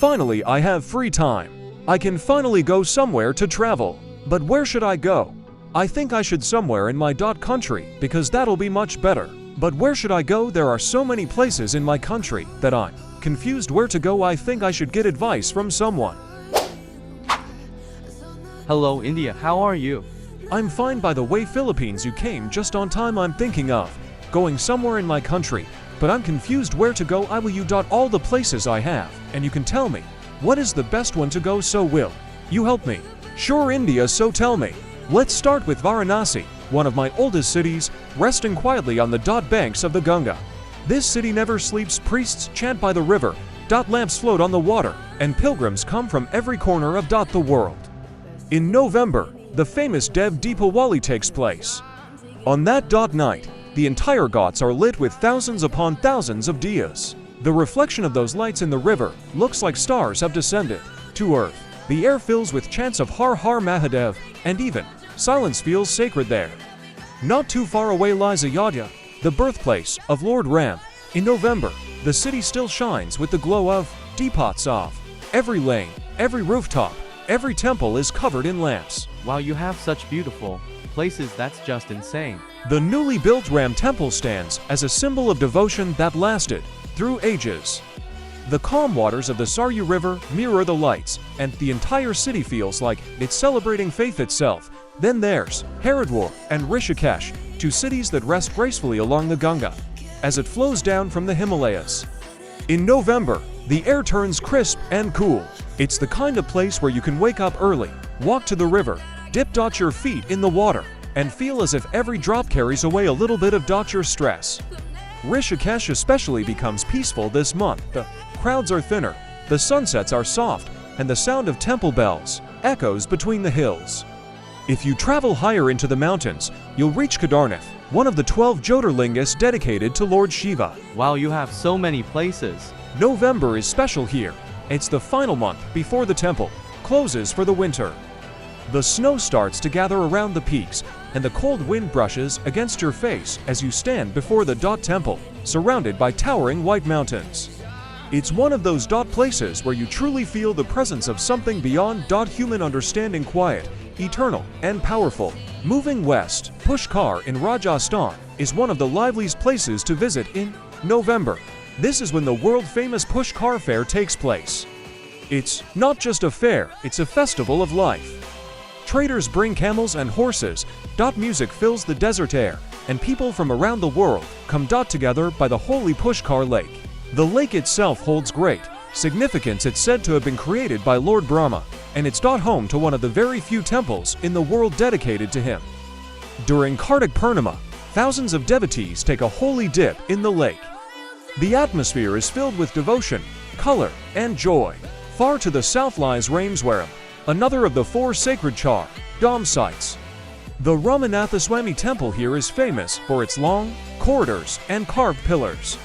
Finally, I have free time. I can finally go somewhere to travel. But where should I go? I think I should somewhere in my country because that'll be much better. But where should I go? There are so many places in my country that I'm confused where to go. I think I should get advice from someone. Hello India, how are you? I'm fine. By the way, Philippines, you came just on time. I'm thinking of going somewhere in my country, but I'm confused where to go. I will you all the places I have, and you can tell me what is the best one to go. So will you help me? Sure, India, so tell me. Let's start with Varanasi, one of my oldest cities, resting quietly on the banks of the Ganga. This city never sleeps. Priests chant by the river, lamps float on the water, and pilgrims come from every corner of the world. In November, the famous Dev Deepawali takes place. On that night, the entire ghats are lit with thousands upon thousands of diyas. The reflection of those lights in the river looks like stars have descended to earth. The air fills with chants of Har Har Mahadev, and even silence feels sacred there. Not too far away lies Ayodhya, the birthplace of Lord Ram. In November, the city still shines with the glow of deepots of every lane, every rooftop, every temple is covered in lamps. Wow, you have such beautiful places, that's just insane. The newly built Ram temple stands as a symbol of devotion that lasted through ages. The calm waters of the Saryu River mirror the lights, and the entire city feels like it's celebrating faith itself. Then there's Haridwar and Rishikesh, two cities that rest gracefully along the Ganga as it flows down from the Himalayas. In November, the air turns crisp and cool. It's the kind of place where you can wake up early, walk to the river, dip your feet in the water, and feel as if every drop carries away a little bit of your stress. Rishikesh especially becomes peaceful this month. The crowds are thinner, the sunsets are soft, and the sound of temple bells echoes between the hills. If you travel higher into the mountains, you'll reach Kedarnath, one of the 12 Jyotirlingas dedicated to Lord Shiva. Wow, you have so many places. November is special here. It's the final month before the temple closes for the winter. The snow starts to gather around the peaks, and the cold wind brushes against your face as you stand before the temple, surrounded by towering white mountains. It's one of those places where you truly feel the presence of something beyond human understanding, quiet, eternal, and powerful. Moving west, Pushkar in Rajasthan is one of the liveliest places to visit in November. This is when the world-famous Pushkar fair takes place. It's not just a fair, it's a festival of life. Traders bring camels and horses, music fills the desert air, and people from around the world come together by the holy Pushkar lake. The lake itself holds great significance. It's said to have been created by Lord Brahma, and it's home to one of the very few temples in the world dedicated to him. During Kartik Purnima, thousands of devotees take a holy dip in the lake. The atmosphere is filled with devotion, color, and joy. Far to the south lies Rameswaram, another of the 4 sacred Dham sites. The Ramanathaswamy temple here is famous for its long corridors and carved pillars.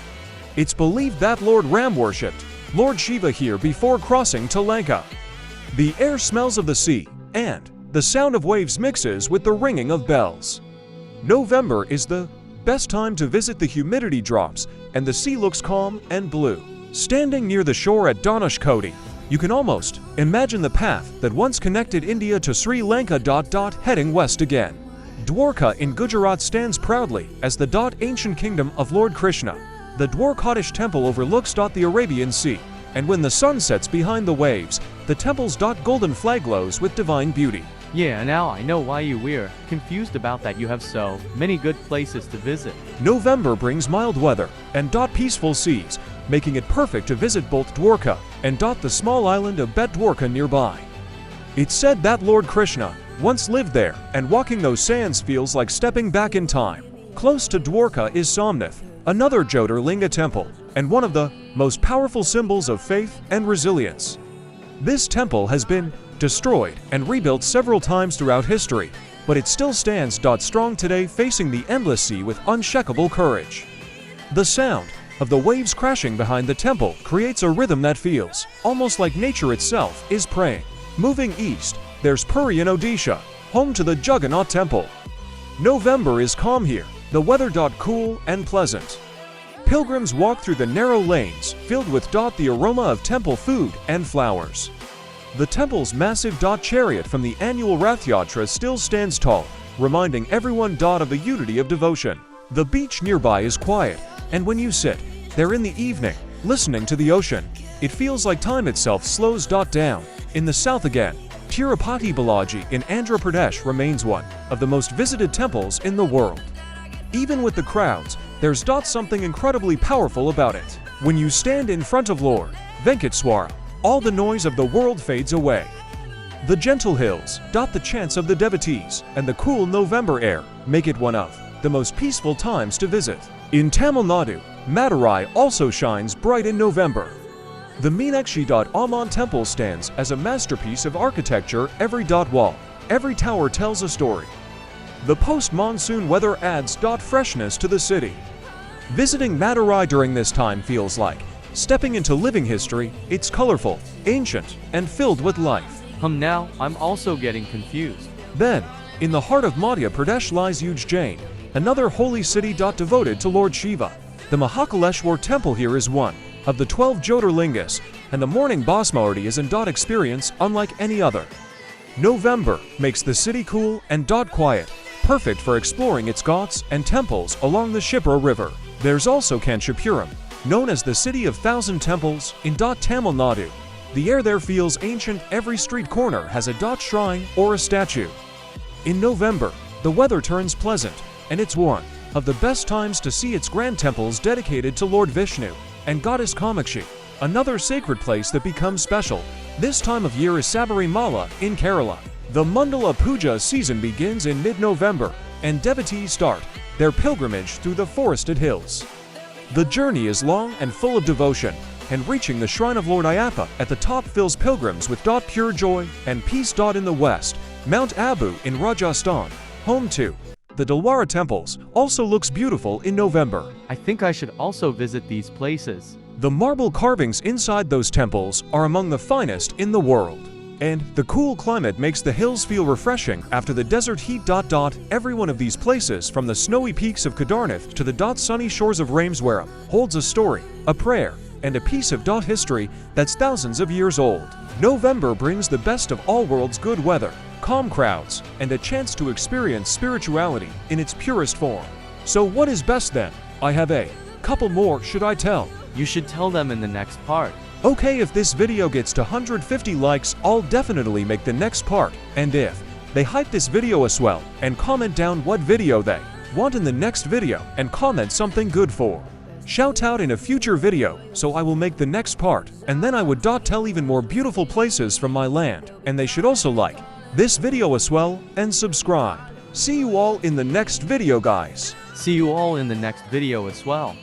It's believed that Lord Ram worshipped Lord Shiva here before crossing to Lanka. The air smells of the sea, and the sound of waves mixes with the ringing of bells. November is the best time to visit. The humidity drops, and the sea looks calm and blue. Standing near the shore at Dhanushkodi, you can almost imagine the path that once connected India to Sri Lanka. Heading west again. Dwarka in Gujarat stands proudly as the ancient kingdom of Lord Krishna. The Dwarkadish temple overlooks the Arabian Sea, and when the sun sets behind the waves, the temple's golden flag glows with divine beauty. Yeah, now I know why you were confused about that. You have so many good places to visit. November brings mild weather and peaceful seas, making it perfect to visit both Dwarka and the small island of Bet Dwarka nearby. It's said that Lord Krishna once lived there, and walking those sands feels like stepping back in time. Close to Dwarka is Somnath, another Jyotirlinga temple, and one of the most powerful symbols of faith and resilience. This temple has been destroyed and rebuilt several times throughout history, but it still stands strong today, facing the endless sea with unshakable courage. The sound of the waves crashing behind the temple creates a rhythm that feels almost like nature itself is praying. Moving east, there's Puri in Odisha, home to the Jagannath temple. November is calm here, the weather cool and pleasant. Pilgrims walk through the narrow lanes, filled with the aroma of temple food and flowers. The temple's massive chariot from the annual Rath Yatra still stands tall, reminding everyone of the unity of devotion. The beach nearby is quiet, and when you sit there in the evening, listening to the ocean, it feels like time itself slows down. In the south again, Tirupati Balaji in Andhra Pradesh remains one of the most visited temples in the world. Even with the crowds, there's something incredibly powerful about it. When you stand in front of Lord Venkateswara, all the noise of the world fades away. The gentle hills, the chants of the devotees, and the cool November air make it one of the most peaceful times to visit. In Tamil Nadu, Madurai also shines bright in November. The Meenakshi Amman temple stands as a masterpiece of architecture. Every wall, every tower tells a story. The post-monsoon weather adds freshness to the city. Visiting Madurai during this time feels like stepping into living history. It's colorful, ancient, and filled with life. Now, I'm also getting confused. Then, in the heart of Madhya Pradesh lies Ujjain, another holy city devoted to Lord Shiva. The Mahakaleshwar temple here is one of the 12 Jyotirlingas, and the morning Basmati is an experience unlike any other. November makes the city cool and quiet, perfect for exploring its ghats and temples along the Shipra River. There's also Kanchipuram, known as the City of Thousand Temples, in Tamil Nadu. The air there feels ancient. Every street corner has a shrine or a statue. In November, the weather turns pleasant, and it's one of the best times to see its grand temples dedicated to Lord Vishnu and Goddess Kamakshi. Another sacred place that becomes special this time of year is Sabarimala in Kerala. The Mandala Puja season begins in mid-November, and devotees start their pilgrimage through the forested hills. The journey is long and full of devotion, and reaching the shrine of Lord Ayappa at the top fills pilgrims with pure joy and peace. In the west, Mount Abu in Rajasthan, home to the Dilwara temples, also looks beautiful in November. I think I should also visit these places. The marble carvings inside those temples are among the finest in the world. And the cool climate makes the hills feel refreshing after the desert heat. Every one of these places, from the snowy peaks of Kedarnath to the sunny shores of Rameswaram, holds a story, a prayer, and a piece of history that's thousands of years old. November brings the best of all worlds: good weather, calm crowds, and a chance to experience spirituality in its purest form. So what is best then? I have a couple more. Should I tell? You should tell them in the next part. Okay, if this video gets to 150 likes, I'll definitely make the next part. And if they hype this video as well, and comment down what video they want in the next video, and comment something good for shout out in a future video, so I will make the next part, and then I would tell even more beautiful places from my land. And they should also like this video as well, and subscribe. See you all in the next video, guys. See you all in the next video as well.